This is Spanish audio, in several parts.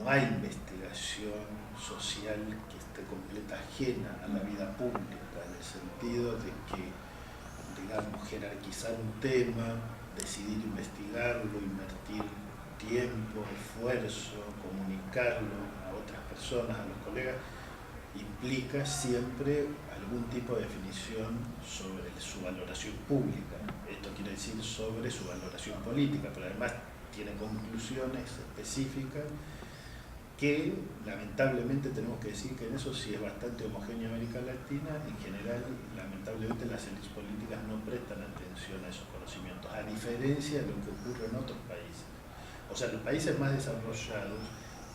no hay investigación social que esté completa ajena a la vida pública, en el sentido de que, digamos, jerarquizar un tema, decidir investigarlo, invertir tiempo, esfuerzo, comunicarlo a otras personas, a los colegas, implica siempre algún tipo de definición sobre su valoración pública. Esto quiere decir sobre su valoración política, pero además tiene conclusiones específicas que lamentablemente tenemos que decir que en eso sí es bastante homogénea América Latina. En general, lamentablemente las élites políticas no prestan atención a esos conocimientos, a diferencia de lo que ocurre en otros países. O sea, los países más desarrollados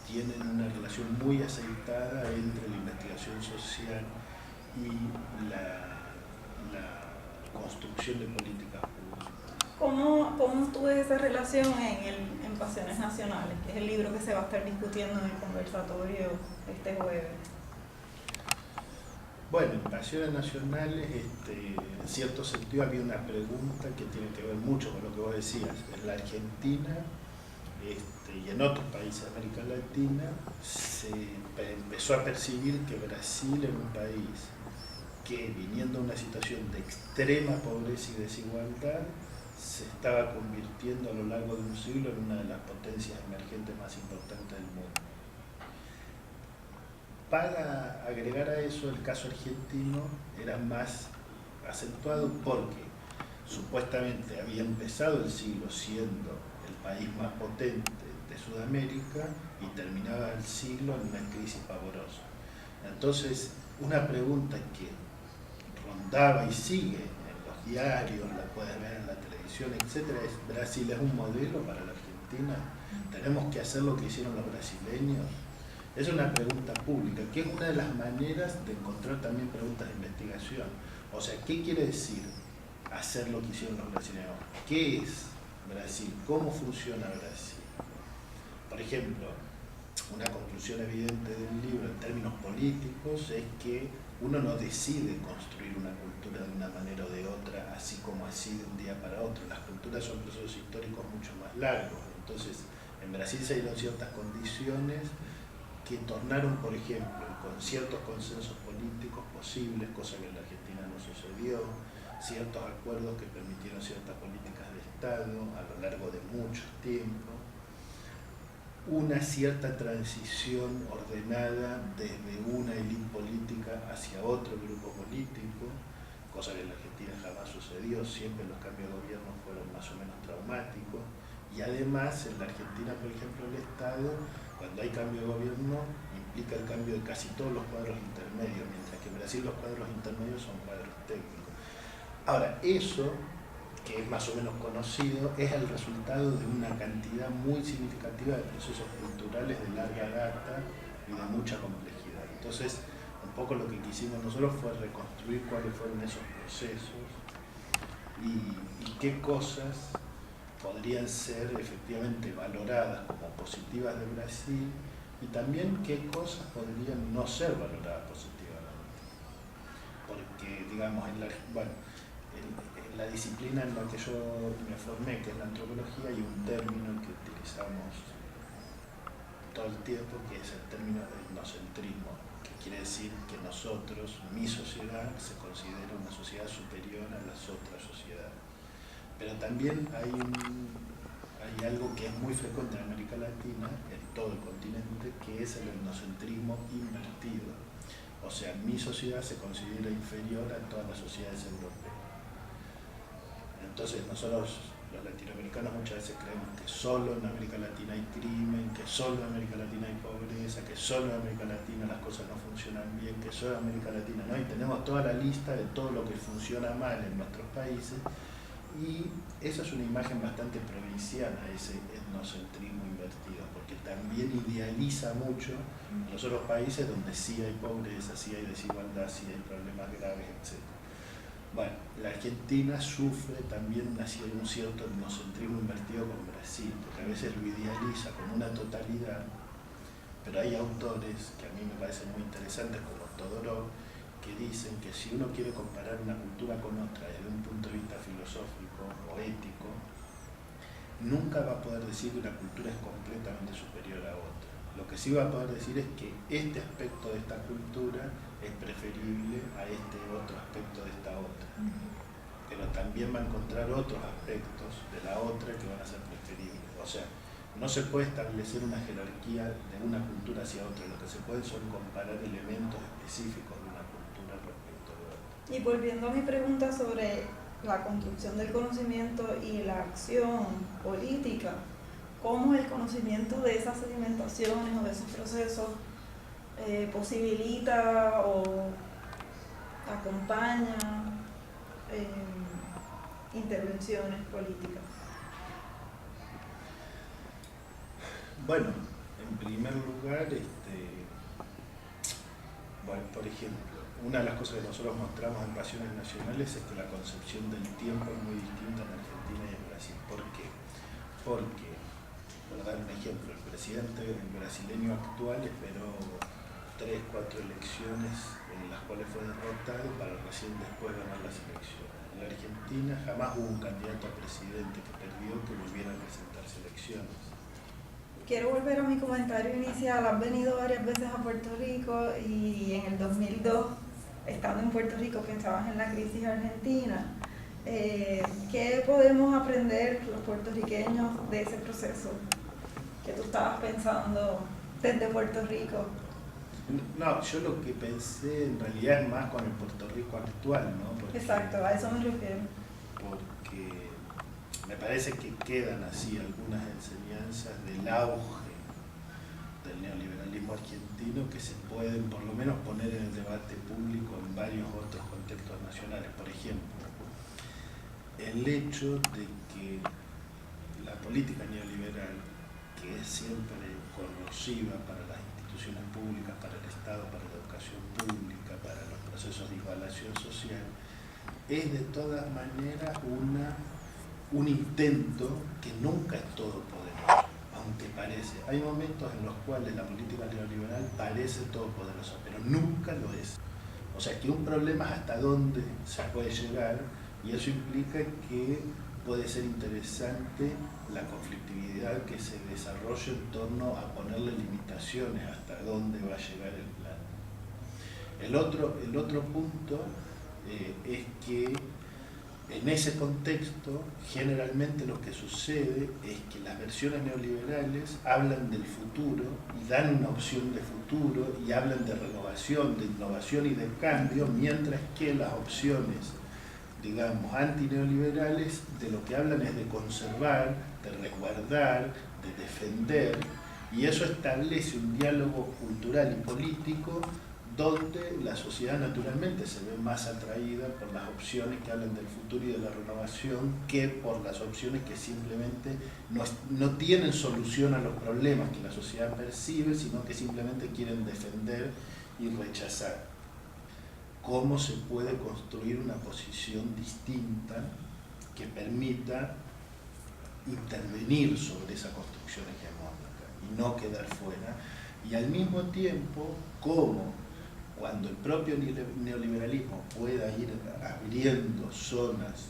tienen una relación muy aceitada entre la investigación social y la construcción de políticas públicas. ¿Cómo tú ves esa relación en Pasiones Nacionales, que es el libro que se va a estar discutiendo en el conversatorio este jueves? Bueno, en Pasiones Nacionales, en cierto sentido había una pregunta que tiene que ver mucho con lo que vos decías. En la Argentina y en otros países de América Latina se empezó a percibir que Brasil era un país que, viniendo a una situación de extrema pobreza y desigualdad, se estaba convirtiendo a lo largo de un siglo en una de las potencias emergentes más importantes del mundo. Para agregar a eso, el caso argentino era más acentuado porque supuestamente había empezado el siglo siendo el país más potente de Sudamérica y terminaba el siglo en una crisis pavorosa. Entonces, una pregunta que rondaba y sigue en los diarios, la puedes ver en la televisión, etc., es: ¿Brasil es un modelo para la Argentina? ¿Tenemos que hacer lo que hicieron los brasileños? Es una pregunta pública, que es una de las maneras de encontrar también preguntas de investigación. O sea, ¿qué quiere decir hacer lo que hicieron los brasileños? ¿Qué es Brasil? ¿Cómo funciona Brasil? Por ejemplo, una conclusión evidente del libro en términos políticos es que uno no decide construir una cultura de una manera o de otra, así como así de un día para otro. Las culturas son procesos históricos mucho más largos. Entonces, en Brasil se dieron ciertas condiciones que tornaron, por ejemplo, con ciertos consensos políticos posibles, cosa que en la Argentina no sucedió, ciertos acuerdos que permitieron ciertas políticas de Estado a lo largo de mucho tiempo, una cierta transición ordenada desde una élite política hacia otro grupo político, cosa que en la Argentina jamás sucedió. Siempre los cambios de gobierno fueron más o menos traumáticos, y además en la Argentina, por ejemplo, el Estado, cuando hay cambio de gobierno, implica el cambio de casi todos los cuadros intermedios, mientras que en Brasil los cuadros intermedios son cuadros técnicos. Ahora, eso, que es más o menos conocido, es el resultado de una cantidad muy significativa de procesos culturales de larga data y de mucha complejidad. Entonces, un poco lo que quisimos nosotros fue reconstruir cuáles fueron esos procesos y qué cosas podrían ser efectivamente valoradas como positivas de Brasil, y también qué cosas podrían no ser valoradas positivamente. Porque, digamos, en la disciplina en la que yo me formé, que es la antropología, hay un término que utilizamos todo el tiempo, que es el término de etnocentrismo, que quiere decir que nosotros, mi sociedad, se considera una sociedad superior a las otras sociedades. Pero también hay algo que es muy frecuente en América Latina, en todo el continente, que es el etnocentrismo invertido. O sea, mi sociedad se considera inferior a todas las sociedades europeas. Entonces nosotros, los latinoamericanos, muchas veces creemos que solo en América Latina hay crimen, que solo en América Latina hay pobreza, que solo en América Latina las cosas no funcionan bien, que solo en América Latina no. Y tenemos toda la lista de todo lo que funciona mal en nuestros países. Y esa es una imagen bastante provinciana, ese etnocentrismo invertido, porque también idealiza mucho los otros países donde sí hay pobreza, sí hay desigualdad, sí hay problemas graves, etc. Bueno, la Argentina sufre también un cierto etnocentrismo invertido con Brasil, porque a veces lo idealiza como una totalidad, pero hay autores que a mí me parecen muy interesantes, como Todorov, que dicen que si uno quiere comparar una cultura con otra desde un punto de vista filosófico o ético, nunca va a poder decir que una cultura es completamente superior a otra. Lo que sí va a poder decir es que este aspecto de esta cultura es preferible a este otro aspecto de esta otra. Pero también va a encontrar otros aspectos de la otra que van a ser preferibles. O sea, no se puede establecer una jerarquía de una cultura hacia otra. Lo que se puede son comparar elementos específicos de una cultura respecto de otra. Y volviendo a mi pregunta sobre la construcción del conocimiento y la acción política, ¿cómo el conocimiento de esas sedimentaciones o de esos procesos posibilita o acompaña intervenciones políticas? Bueno, en primer lugar, bueno, por ejemplo, una de las cosas que nosotros mostramos en Pasiones Nacionales es que la concepción del tiempo es muy distinta en Argentina y en Brasil. ¿Por qué? Porque, por dar un ejemplo, el presidente brasileño actual esperó 3, 4 elecciones en las cuales fue derrotado para recién después ganar las elecciones. En la Argentina jamás hubo un candidato a presidente que perdió que volviera a presentarse elecciones. Quiero volver a mi comentario inicial. Has venido varias veces a Puerto Rico y en el 2002, estando en Puerto Rico, pensabas en la crisis argentina. ¿Qué podemos aprender los puertorriqueños de ese proceso que tú estabas pensando desde Puerto Rico? No, yo lo que pensé en realidad es más con el Puerto Rico actual, ¿no? Porque, exacto, a eso me refiero. Porque me parece que quedan así algunas enseñanzas del auge del neoliberalismo argentino que se pueden por lo menos poner en el debate público en varios otros contextos nacionales. Por ejemplo, el hecho de que la política neoliberal, que es siempre corrosiva para las instituciones públicas, para el Estado, para la educación pública, para los procesos de igualación social, es de todas maneras un intento que nunca es todopoderoso, aunque parece. Hay momentos en los cuales la política neoliberal parece todopoderosa, pero nunca lo es. O sea, que un problema es hasta dónde se puede llegar, y eso implica que puede ser interesante la conflictividad que se desarrolla en torno a ponerle limitaciones hasta dónde va a llegar el plan. El otro punto es que en ese contexto, generalmente lo que sucede es que las versiones neoliberales hablan del futuro y dan una opción de futuro y hablan de renovación, de innovación y de cambio, mientras que las opciones, digamos, antineoliberales de lo que hablan es de conservar, de resguardar, de defender, y eso establece un diálogo cultural y político donde la sociedad naturalmente se ve más atraída por las opciones que hablan del futuro y de la renovación que por las opciones que simplemente no tienen solución a los problemas que la sociedad percibe, sino que simplemente quieren defender y rechazar. ¿Cómo se puede construir una posición distinta que permita intervenir sobre esa construcción hegemónica y no quedar fuera? Y al mismo tiempo, ¿cómo cuando el propio neoliberalismo pueda ir abriendo zonas,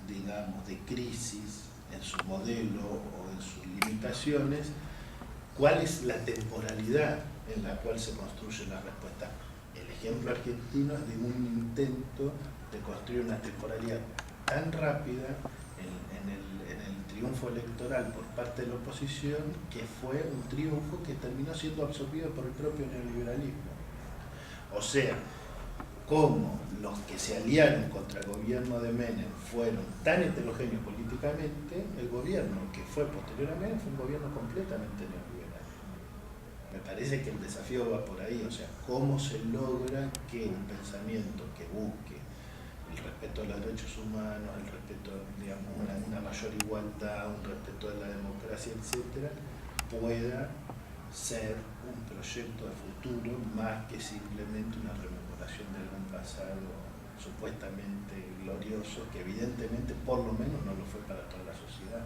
digamos, de crisis en su modelo o en sus limitaciones, cuál es la temporalidad en la cual se construyen las respuestas? El ejemplo argentino es de un intento de construir una temporalidad tan rápida en el triunfo electoral por parte de la oposición, que fue un triunfo que terminó siendo absorbido por el propio neoliberalismo. O sea, como los que se aliaron contra el gobierno de Menem fueron tan heterogéneos políticamente, el gobierno que fue posterior a Menem fue un gobierno completamente neoliberal. Me parece que el desafío va por ahí, o sea, cómo se logra que un pensamiento que busque el respeto a los derechos humanos, el respeto, digamos, una mayor igualdad, un respeto a la democracia, etcétera, pueda ser un proyecto de futuro más que simplemente una rememoración de algún pasado supuestamente glorioso, que evidentemente por lo menos no lo fue para toda la sociedad.